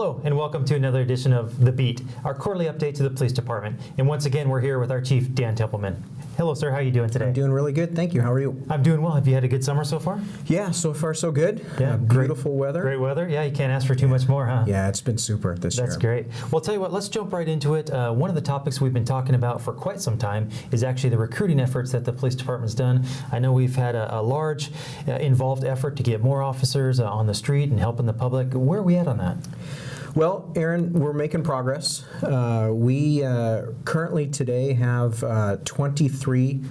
Hello, and welcome to another edition of The Beat, our quarterly update to the police department. And once again, we're here with our Chief, Dan Templeman. Hello, sir. How are you doing today? I'm doing really good. Thank you. How are you? I'm doing well. Have you had a good summer so far? Yeah, so far so good. Yeah, beautiful weather. Great weather. Yeah, you can't ask for too much more, huh? Yeah, it's been super this year. That's great. Well, tell you what, let's jump right into it. One of the topics we've been talking about for quite some time is actually the recruiting efforts that the police department's done. I know we've had a large involved effort to get more officers on the street and helping the public. Where are we at on that? Well, Aaron, we're making progress. We currently today have 23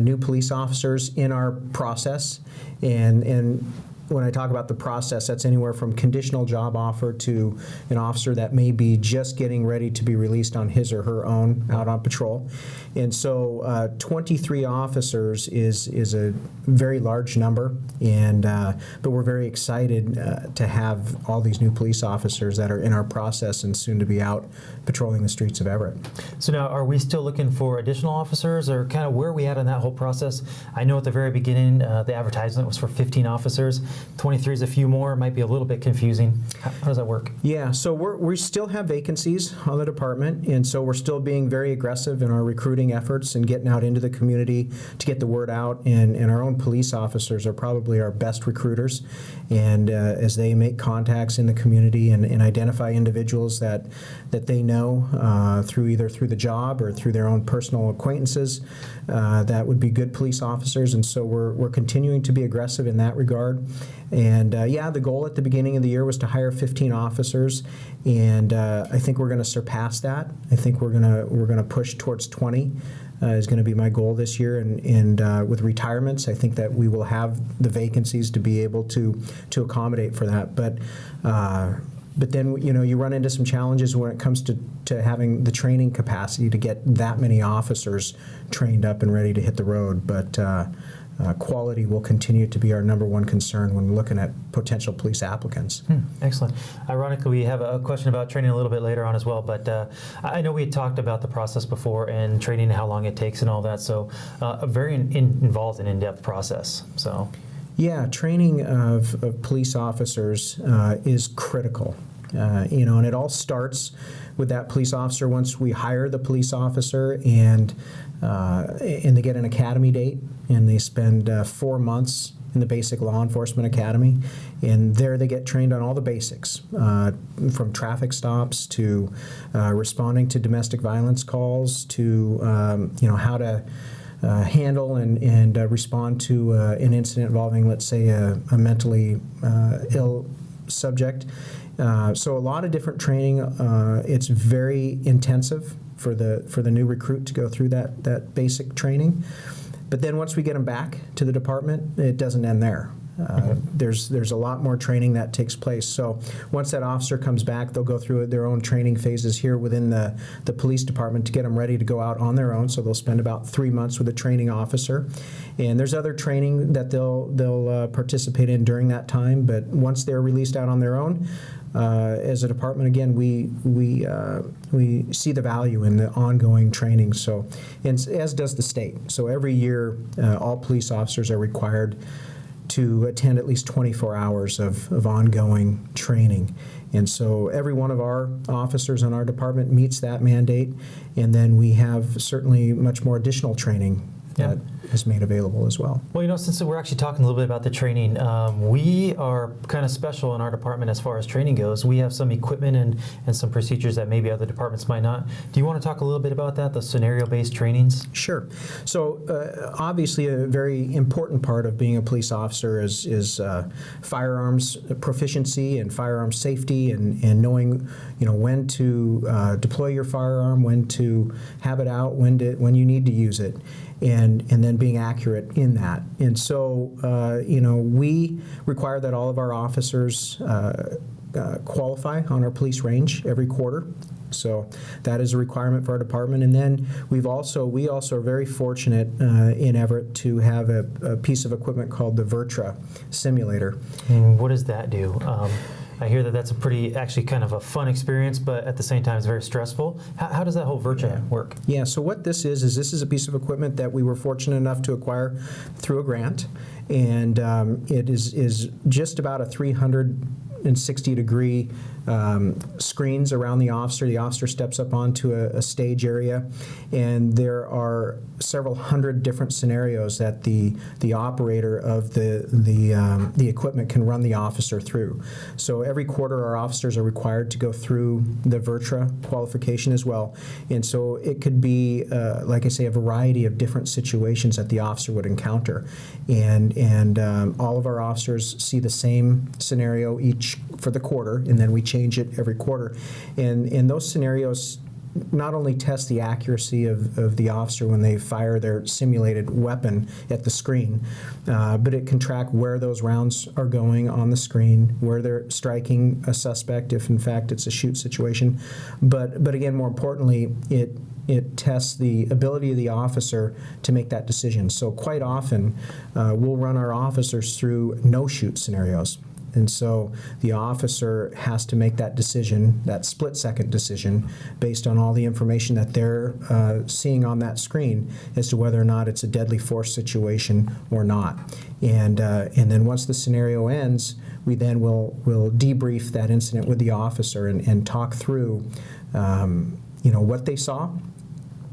new police officers in our process, and when I talk about the process, that's anywhere from conditional job offer to an officer that may be just getting ready to be released on his or her own out on patrol. And so 23 officers is a very large number, and but we're very excited to have all these new police officers that are in our process and soon to be out patrolling the streets of Everett. So now, are we still looking for additional officers, or kind of where are we at in that whole process? I know at the very beginning the advertisement was for 15 officers. 23 is a few more. It might be a little bit confusing. How does that work? Yeah, so we still have vacancies on the department, and so we're still being very aggressive in our recruiting efforts and getting out into the community to get the word out. And our own police officers are probably our best recruiters. And as they make contacts in the community and identify individuals that they know through the job or through their own personal acquaintances, that would be good police officers. And so we're continuing to be aggressive in that regard. And the goal at the beginning of the year was to hire 15 officers, and I think we're going to surpass that. I think we're going to push towards 20. Is going to be my goal this year, and with retirements, I think that we will have the vacancies to be able to accommodate for that. But then you run into some challenges when it comes to having the training capacity to get that many officers trained up and ready to hit the road. But quality will continue to be our number one concern when looking at potential police applicants. Excellent. Ironically, we have a question about training a little bit later on as well, but I know we had talked about the process before and training, how long it takes and all that, so a very involved and in-depth process. So, yeah, training of police officers is critical. And it all starts with that police officer once we hire the police officer, and they get an academy date, and they spend 4 months in the basic law enforcement academy, and there they get trained on all the basics, from traffic stops to responding to domestic violence calls to how to handle and respond to an incident involving, let's say, a mentally ill subject. So a lot of different training. It's very intensive for the new recruit to go through that basic training. But then once we get them back to the department, it doesn't end there. There's a lot more training that takes place. So once that officer comes back, they'll go through their own training phases here within the police department to get them ready to go out on their own. So they'll spend about 3 months with a training officer, and there's other training that they'll participate in during that time. But once they're released out on their own, as a department, again, we see the value in the ongoing training. So, and as does the state. So every year, all police officers are required to attend at least 24 hours of ongoing training. And so every one of our officers in our department meets that mandate, and then we have certainly much more additional training that is made available as well. Well, since we're actually talking a little bit about the training, we are kind of special in our department as far as training goes. We have some equipment and some procedures that maybe other departments might not. Do you want to talk a little bit about that, the scenario-based trainings? Sure. So obviously a very important part of being a police officer is firearms proficiency and firearm safety, and knowing when to deploy your firearm, when to have it out, when you need to use it. And then being accurate in that. And so, we require that all of our officers qualify on our police range every quarter. So that is a requirement for our department. And then we also are very fortunate in Everett to have a piece of equipment called the VirTra simulator. And what does that do? I hear that that's a pretty, actually kind of a fun experience, but at the same time it's very stressful. How does that whole VirTra work? Yeah, so what this is a piece of equipment that we were fortunate enough to acquire through a grant, and it is just about a 360-degree screens around the officer. The officer steps up onto a stage area, and there are several hundred different scenarios that the operator of the equipment can run the officer through. So every quarter, our officers are required to go through the VirTra qualification as well, and so it could be, like I say, a variety of different situations that the officer would encounter, and all of our officers see the same scenario each for the quarter, and then we change it every quarter, and those scenarios not only test the accuracy of the officer when they fire their simulated weapon at the screen, but it can track where those rounds are going on the screen, where they're striking a suspect if in fact it's a shoot situation. But again, more importantly, it tests the ability of the officer to make that decision. So quite often, we'll run our officers through no-shoot scenarios. And so the officer has to make that decision, that split-second decision, based on all the information that they're seeing on that screen as to whether or not it's a deadly force situation or not. And then once the scenario ends, we then will debrief that incident with the officer and talk through, what they saw.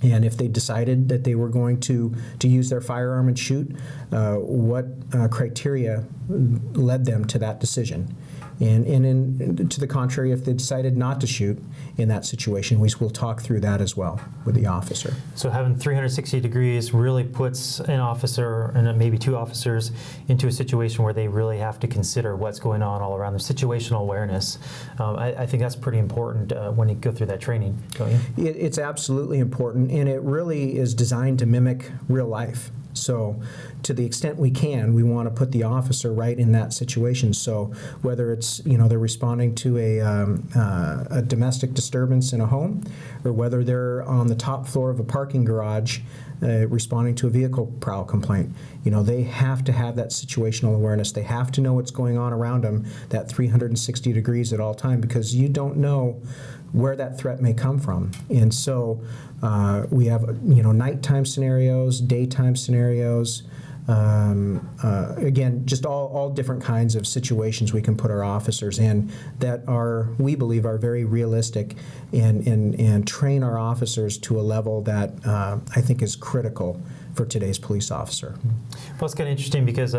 And if they decided that they were going to use their firearm and shoot, what criteria led them to that decision? And to the contrary, if they decided not to shoot in that situation, we will talk through that as well with the officer. So having 360 degrees really puts an officer and maybe two officers into a situation where they really have to consider what's going on all around them, situational awareness. I think that's pretty important when you go through that training, don't you? It's absolutely important, and it really is designed to mimic real life. So to the extent we can, we want to put the officer right in that situation. So whether it's, they're responding to a domestic disturbance in a home, or whether they're on the top floor of a parking garage responding to a vehicle prowl complaint, they have to have that situational awareness. They have to know what's going on around them, that 360 degrees at all time, because you don't know where that threat may come from. And so we have, nighttime scenarios, daytime scenarios, again, just all different kinds of situations we can put our officers in that we believe are very realistic, and train our officers to a level that I think is critical for today's police officer. Well, it's kind of interesting because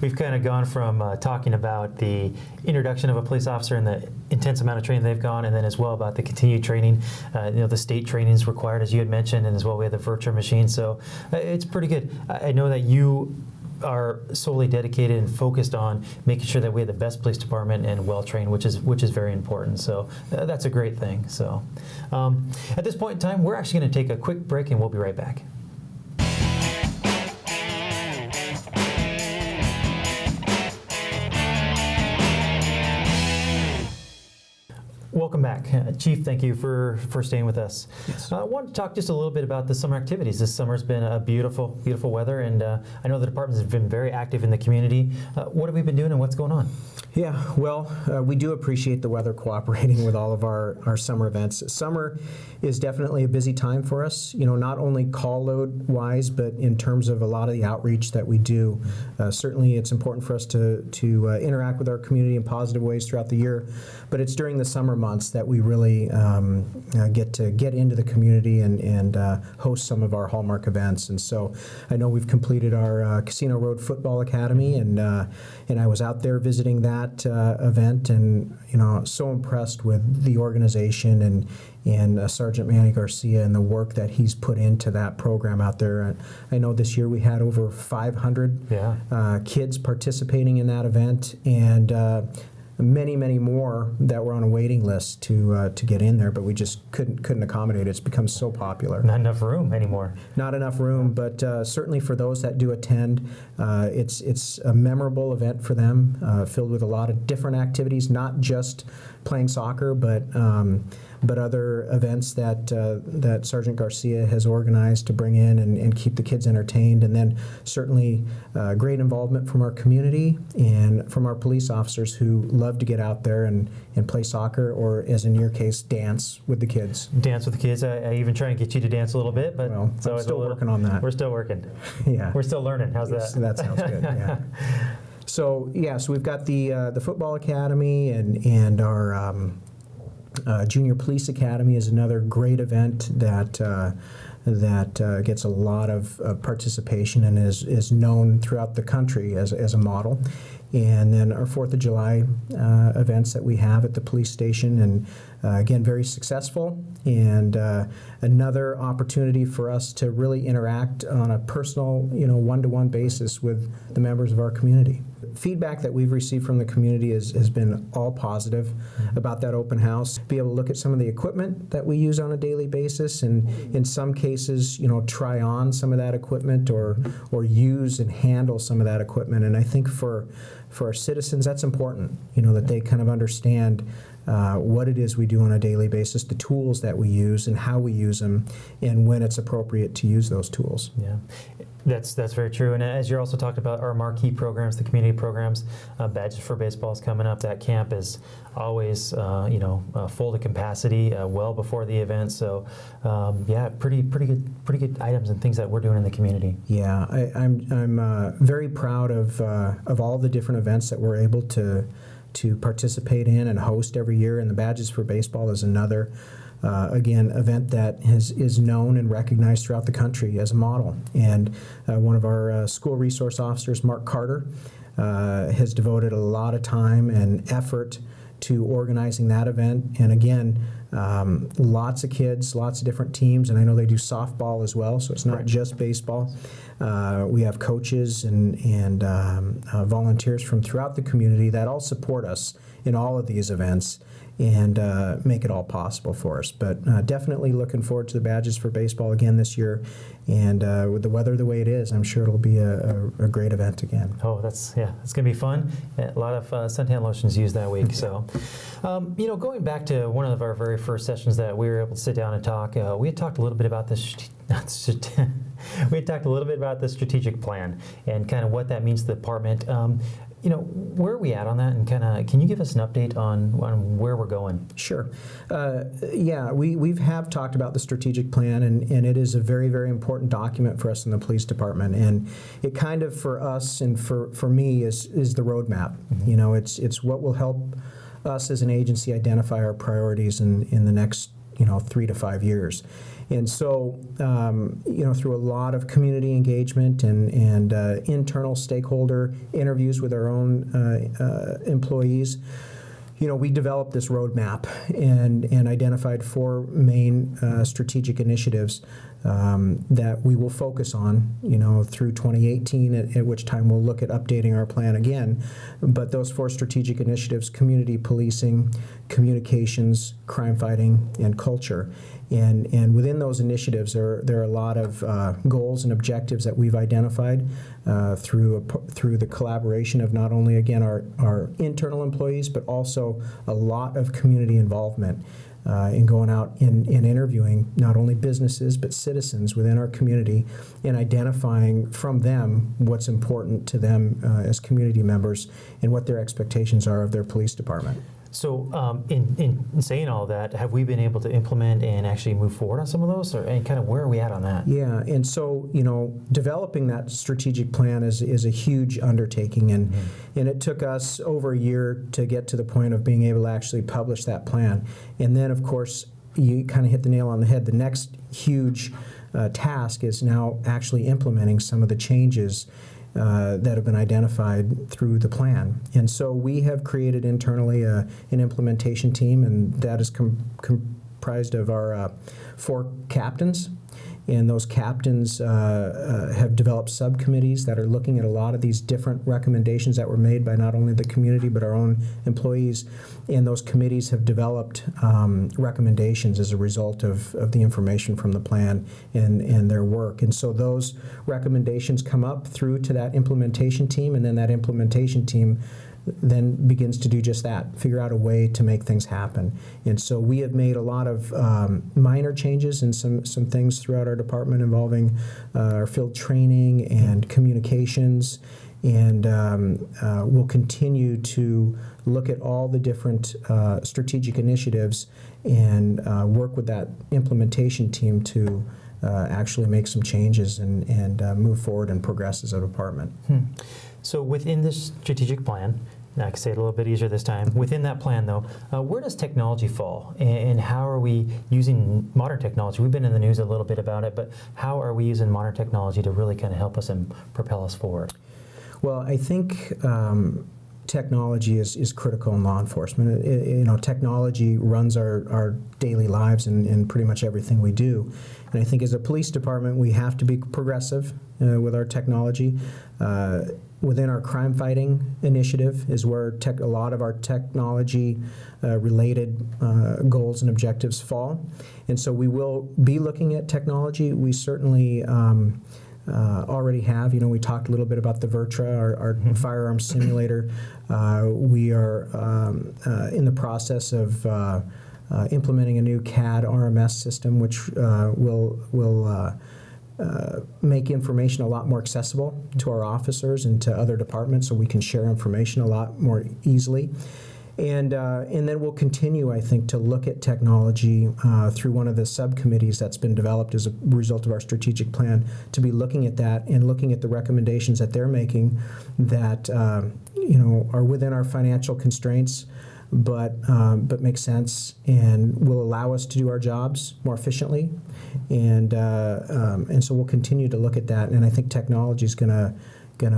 we've kind of gone from talking about the introduction of a police officer and the intense amount of training they've gone, and then as well about the continued training. The state training is required, as you had mentioned, and as well we have the VirTra machine. So it's pretty good. I know that you are solely dedicated and focused on making sure that we have the best police department and well trained, which is very important. So that's a great thing. So at this point in time, we're actually going to take a quick break, and we'll be right back. Welcome back. Chief, thank you for staying with us. Yes. I want to talk just a little bit about the summer activities. This summer's been a beautiful, beautiful weather, and I know the department has been very active in the community. What have we been doing and what's going on? Yeah, well, we do appreciate the weather cooperating with all of our summer events. Summer is definitely a busy time for us, not only call load wise, but in terms of a lot of the outreach that we do. Certainly it's important for us to interact with our community in positive ways throughout the year, but it's during the summer months that we really get into the community and host some of our hallmark events. And so I know we've completed our Casino Road Football Academy, and I was out there visiting that event, and so impressed with the organization and Sergeant Manny Garcia and the work that he's put into that program out there. I know this year we had over 500 kids participating in that event, and many, many more that were on a waiting list to get in there, but we just couldn't accommodate it. It's become so popular. Not enough room anymore. Not enough room, but certainly for those that do attend, it's a memorable event for them, filled with a lot of different activities, not just playing soccer, but other events that Sergeant Garcia has organized to bring in and keep the kids entertained. And then certainly great involvement from our community and from our police officers who love to get out there and play soccer, or as in your case, dance with the kids. Dance with the kids. I even try and get you to dance a little bit, but well, I'm still working on that. We're still working. Yeah. We're still learning. How's that? That sounds good, yeah. So we've got the football academy and our junior police academy is another great event that gets a lot of participation and is known throughout the country as a model. And then our 4th of July events that we have at the police station, and again, very successful, and another opportunity for us to really interact on a personal, one-to-one basis with the members of our community. Feedback that we've received from the community has been all positive about that open house. Be able to look at some of the equipment that we use on a daily basis, and in some cases, try on some of that equipment or use and handle some of that equipment. And I think for our citizens, that's important, that they kind of understand what it is we do on a daily basis, the tools that we use and how we use them, and when it's appropriate to use those tools. Yeah, that's very true. And as you're also talking about our marquee programs, the community programs, Badges for Baseball is coming up. That camp is always full to capacity well before the event. So pretty good items and things that we're doing in the community. Yeah, I'm very proud of all the different events that we're able to participate in and host every year, and the Badges for Baseball is another, event that is known and recognized throughout the country as a model. And one of our school resource officers, Mark Carter, has devoted a lot of time and effort to organizing that event. And again, lots of kids, lots of different teams, and I know they do softball as well, so it's not just baseball. We have coaches and volunteers from throughout the community that all support us in all of these events and make it all possible for us. But definitely looking forward to the Badges for Baseball again this year. And with the weather the way it is, I'm sure it'll be a great event again. Oh, it's going to be fun. A lot of suntan lotions used that week. So, going back to one of our very first sessions that we were able to sit down and talk, we had talked a little bit about this. We had talked a little bit about the strategic plan and kind of what that means to the department. Where are we at on that, and kind of can you give us an update on where we're going? Sure. We have talked about the strategic plan, and it is a very, very important document for us in the police department. And it kind of, for us and for me, is the roadmap. Mm-hmm. It's what will help us as an agency identify our priorities in the next 3 to 5 years. And so, through a lot of community engagement and internal stakeholder interviews with our own employees, we developed this roadmap and identified 4 main strategic initiatives that we will focus on, through 2018, at which time we'll look at updating our plan again. But those 4 strategic initiatives: community policing, communications, crime fighting, and culture. And within those initiatives, there are a lot of goals and objectives that we've identified through the collaboration of not only, again, our internal employees, but also a lot of community involvement in going out and interviewing not only businesses but citizens within our community and identifying from them what's important to them as community members and what their expectations are of their police department. So in saying all that, have we been able to implement and actually move forward on some of those, and kind of where are we at on that? Yeah, and so, developing that strategic plan is a huge undertaking, and it took us over a year to get to the point of being able to actually publish that plan. And then, of course, you kind of hit the nail on the head. The next huge task is now actually implementing some of the changes that have been identified through the plan. And so we have created internally an implementation team, and that is comprised of our 4 captains. And those captains have developed subcommittees that are looking at a lot of these different recommendations that were made by not only the community but our own employees. And those committees have developed recommendations as a result of the information from the plan and their work. And so those recommendations come up through to that implementation team, and then that implementation team then begins to do just that, figure out a way to make things happen. And so we have made a lot of minor changes in some things throughout our department involving our field training and communications, and we'll continue to look at all the different strategic initiatives and work with that implementation team to actually make some changes and move forward and progress as a department. So within this strategic plan, and I can say it a little bit easier this time, within that plan though, where does technology fall and how are we using modern technology? We've been in the news a little bit about it, but how are we using modern technology to really kind of help us and propel us forward? Well, I think technology is critical in law enforcement. Technology runs our daily lives and pretty much everything we do. And I think as a police department, we have to be progressive with our technology. Within our crime fighting initiative is where a lot of our technology related goals and objectives fall. And so we will be looking at technology. We certainly already have. We talked a little bit about the VirTra, our firearms simulator. We are in the process of implementing a new CAD RMS system, which will make information a lot more accessible to our officers and to other departments, so we can share information a lot more easily. And then we'll continue, I think, to look at technology through one of the subcommittees that's been developed as a result of our strategic plan, to be looking at that and looking at the recommendations that they're making that are within our financial constraints, but make sense and will allow us to do our jobs more efficiently. And so we'll continue to look at that. And I think technology is going to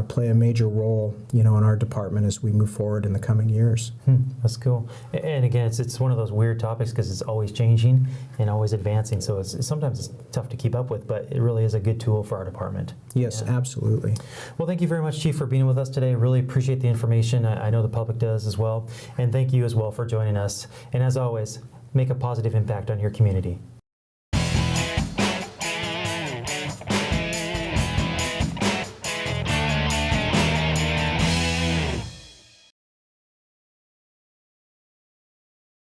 play a major role, in our department as we move forward in the coming years. That's cool. And again, it's one of those weird topics because it's always changing and always advancing. So sometimes it's tough to keep up with, but it really is a good tool for our department. Yes, yeah. Absolutely. Well, thank you very much, Chief, for being with us today. Really appreciate the information. I know the public does as well. And thank you as well for joining us. And as always, make a positive impact on your community.